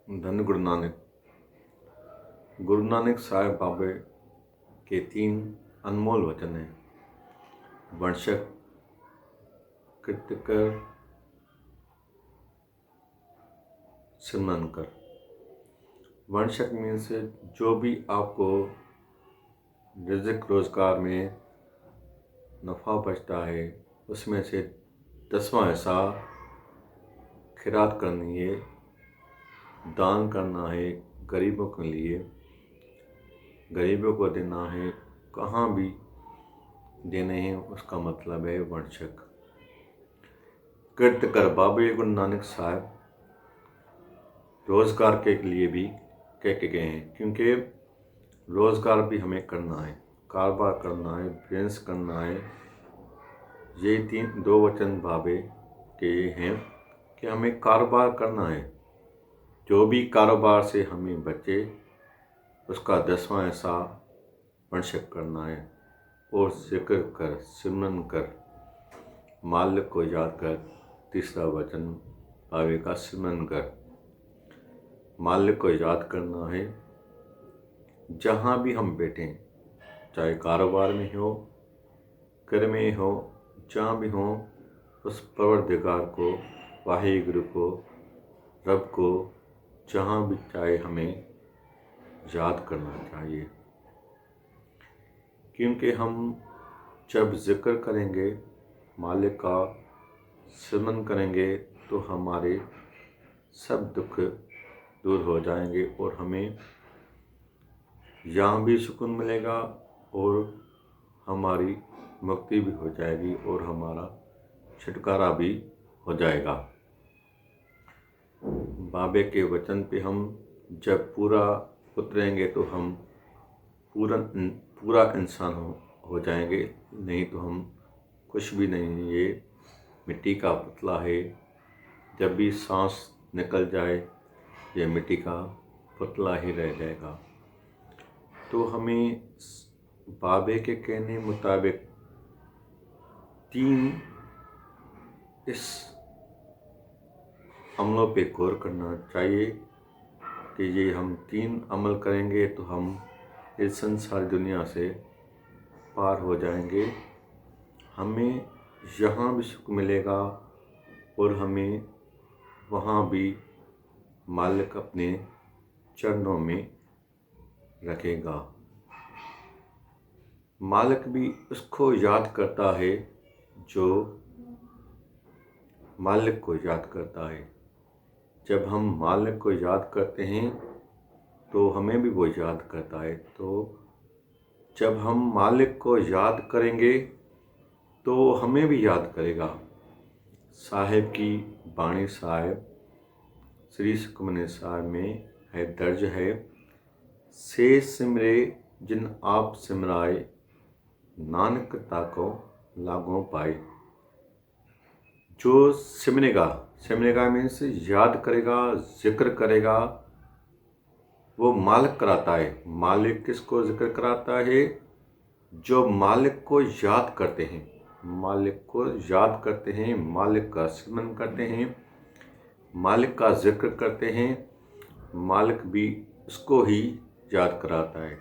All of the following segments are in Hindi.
धन गुरु नानक साहिब बाबे के 3 अनमोल वचन हैं। वंशक, कृत्य कर, सिमरन कर। वंशक मीन्स जो भी आपको रिज़्क रोज़गार में नफ़ा बचता है उसमें से 10वां हिस्सा खैरात करनी है, दान करना है, गरीबों के लिए गरीबों को देना है, कहाँ भी देने हैं, उसका मतलब है वंशक। कृत्य कर, बाबे गुरु नानक साहब रोज़गार के लिए भी कह के गए हैं, क्योंकि रोज़गार भी हमें करना है, कारोबार करना है, बिजनेस करना है। ये 2 वचन बाबे के हैं कि हमें कारोबार करना है। जो भी कारोबार से हमें बचे उसका 10वां हिस्सा वंशक करना है। और जिक्र कर, सिमरन कर, मालिक को याद कर। तीसरा वचन बाबे का, सिमरन कर। मालिक को याद करना है जहाँ भी हम बैठें, चाहे कारोबार में हो, घर में हो, जहाँ भी हो, उस परवरदिगार को, वाहिगुरु को, रब को जहाँ भी चाहे हमें याद करना चाहिए। क्योंकि हम जब जिक्र करेंगे, मालिक का सिमरन करेंगे, तो हमारे सब दुख दूर हो जाएंगे और हमें यहाँ भी सुकून मिलेगा और हमारी मुक्ति भी हो जाएगी और हमारा छुटकारा भी हो जाएगा। बाबे के वचन पे हम जब पूरा उतरेंगे तो हम पूरा इंसान हो जाएंगे, नहीं तो हम कुछ भी नहीं। ये मिट्टी का पुतला है। जब भी सांस निकल जाए ये मिट्टी का पुतला ही रह जाएगा। तो हमें बाबे के कहने मुताबिक 3 इस अमलों पे गौर करना चाहिए कि ये हम 3 अमल करेंगे तो हम इस संसार दुनिया से पार हो जाएंगे। हमें यहाँ भी सुख मिलेगा और हमें वहाँ भी मालिक अपने चरणों में रखेगा। मालिक भी उसको याद करता है जो मालिक को याद करता है। जब हम मालिक को याद करते हैं तो हमें भी वो याद करता है। तो जब हम मालिक को याद करेंगे तो हमें भी याद करेगा। साहिब की बाणी साहिब श्री सुखमनी साहिब में है, दर्ज है, से सिमरे जिन आप सिमराए, नानक ताको लागों पाए। जो सिमरेगा मीन्स याद करेगा, जिक्र करेगा, वो मालिक कराता है। मालिक किसको जिक्र कराता है? जो मालिक को याद करते हैं, मालिक को याद करते हैं, मालिक का सिमरन करते हैं, मालिक का जिक्र करते हैं, मालिक भी उसको ही याद कराता है।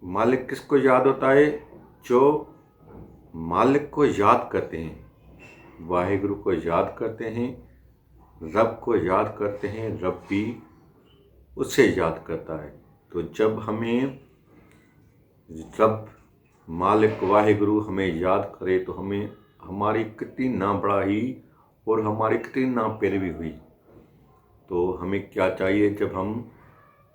मालिक किसको याद होता है? जो मालिक को याद करते हैं, वाहिगुरु को याद करते हैं, रब को याद करते हैं, रब भी उससे याद करता है। तो जब हमें रब, मालिक, वाहिगुरु हमें याद करे तो हमें हमारी कितनी ना बढ़ाई और हमारी कितनी ना पैरवी हुई। तो हमें क्या चाहिए? जब हम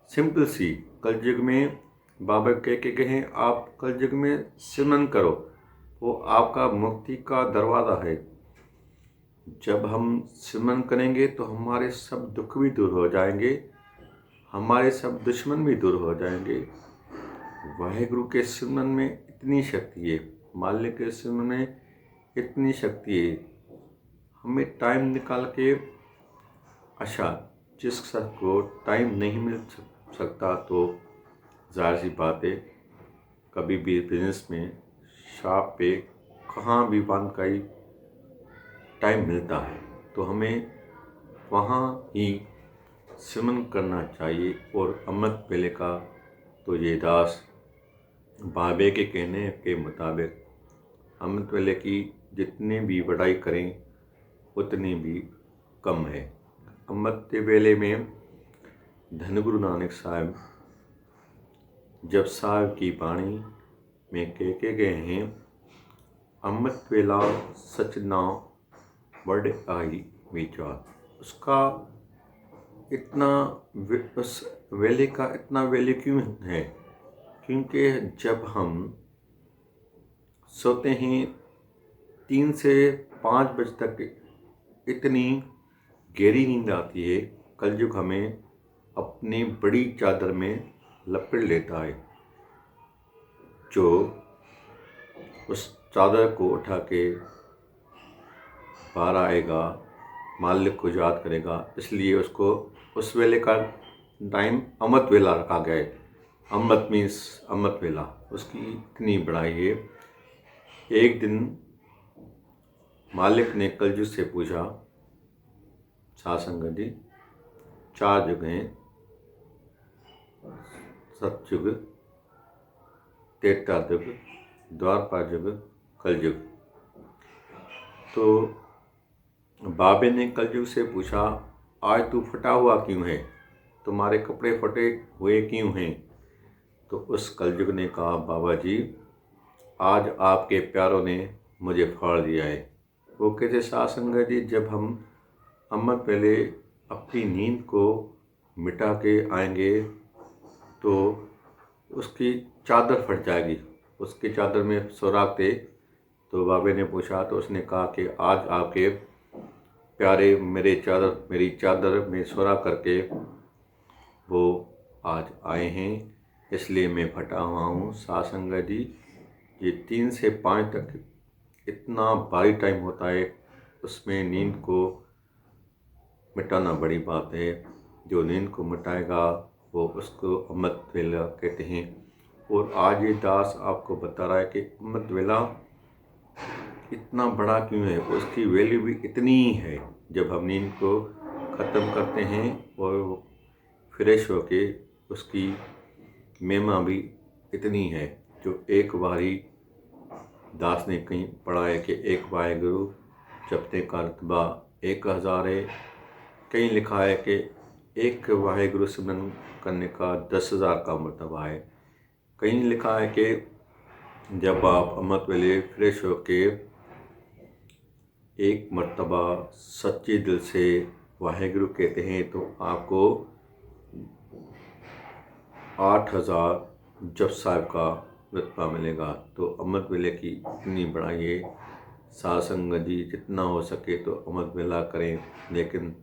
सिंपल सी कलयुग में बाबा कह के गए हैं, आप कलयुग में सिमरन करो, वो आपका मुक्ति का दरवाज़ा है। जब हम सिमरन करेंगे तो हमारे सब दुख भी दूर हो जाएंगे, हमारे सब दुश्मन भी दूर हो जाएंगे। वाहिगुरु के सिमरन में इतनी शक्ति है, मालिक के सिमरन में इतनी शक्ति है। हमें टाइम निकाल के, अच्छा जिस शख्स को टाइम नहीं मिल सकता तो जाहिर सी बात है, कभी भी बिजनेस में, शॉप पे, कहाँ भी बंद का ही टाइम मिलता है तो हमें वहाँ ही सिमरन करना चाहिए। और अमृत वेले का तो ये दास बाबे के कहने के मुताबिक अमृत वेले की जितनी भी बड़ाई करें उतनी भी कम है। अमृत वेले में धन गुरु नानक साहब जब साहब की वाणी में कह के गए हैं, अमृत वेला सच नाम बड़ आई विचार। उसका इतना उस वेले का इतना वैल्यू क्यों है? क्योंकि जब हम सोते हैं 3 से 5 बजे तक इतनी गहरी नींद आती है, कलयुग हमें अपनी बड़ी चादर में लपेट लेता है। जो उस चादर को उठा के बाहर आएगा, मालिक को याद करेगा, इसलिए उसको उस वेले का टाइम अमृत वेला रखा गया है। अमृत मीन्स अमृत वेला, उसकी इतनी बड़ाई है। एक दिन मालिक ने कलयुग से पूछा, सासंग जी 4 युग हैं, सतयुग, त्रेता युग, द्वापर युग, कलयुग। तो बाबे ने कलयुग से पूछा, आज तू फटा हुआ क्यों है? तुम्हारे कपड़े फटे हुए क्यों हैं? तो उस कलयुग ने कहा, बाबा जी आज आपके प्यारों ने मुझे फाड़ दिया है। वो कहते, सासंग जी जब हम अमृत वेले अपनी नींद को मिटा के आएंगे तो उसकी चादर फट जाएगी। उसकी चादर में सुराख थे। तो बाबे ने पूछा, तो उसने कहा कि आज आपके प्यारे मेरी चादर में सुराख करके वो आज आए हैं, इसलिए मैं फटा हुआ हूँ। सासंग जी ये 3 से 5 तक इतना भारी टाइम होता है, उसमें नींद को मिटाना बड़ी बात है। जो नींद को मिटाएगा वो उसको अमृत वेला कहते हैं। और आज ये दास आपको बता रहा है कि अमृत वेला इतना बड़ा क्यों है, उसकी वैल्यू भी इतनी ही है। जब हम नींद को ख़त्म करते हैं और फ्रेश होके, उसकी महिमा भी इतनी है। जो एक बारी दास ने कहीं पढ़ा है कि एक वाहेगुरु जपने का रुतबा 1000 है। कहीं लिखा है कि एक वाहेगुरु सिमरन करने का 10,000 का मर्तबा है। कहीं लिखा है कि जब आप अमृत वेले फ्रेश होके एक मर्तबा सच्चे दिल से वाहेगुरु कहते हैं तो आपको 8000 जप साहिब का रुतबा मिलेगा। तो अमृत वेले की इतनी बड़ाई है। सासंग जी जितना हो सके तो अमृत वेला करें, लेकिन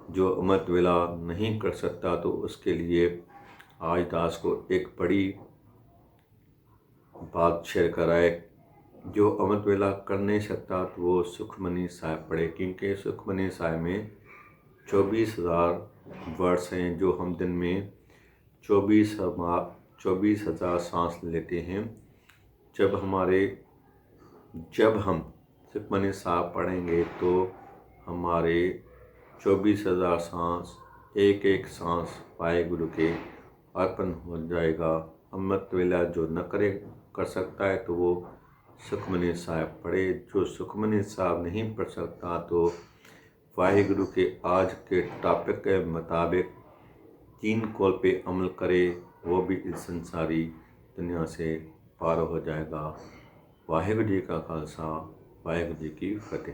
जो अमृत वेला नहीं कर सकता तो उसके लिए आज दास को एक बड़ी बात शेयर कराए। जो अमृत वेला कर नहीं सकता तो वो सुखमनी साहिब पढ़े, क्योंकि सुखमनी साहिब में 24,000 वर्ड्स हैं। जो हम दिन में 24,000 सांस लेते हैं। जब हम सुखमनी साहिब पढ़ेंगे तो हमारे 24,000 सांस, एक एक सांस वाहेगुरु के अर्पण हो जाएगा। अमृत वेला जो न कर सकता है तो वो सुखमनी साहिब पढ़े। जो सुखमनी साहिब नहीं पढ़ सकता तो वाहेगुरु के आज के टॉपिक के मुताबिक 3 कॉल पे अमल करे, वो भी इस संसारी दुनिया से पार हो जाएगा। वाहेगुरु जी का खालसा, वाहेगुरु जी की फतेह।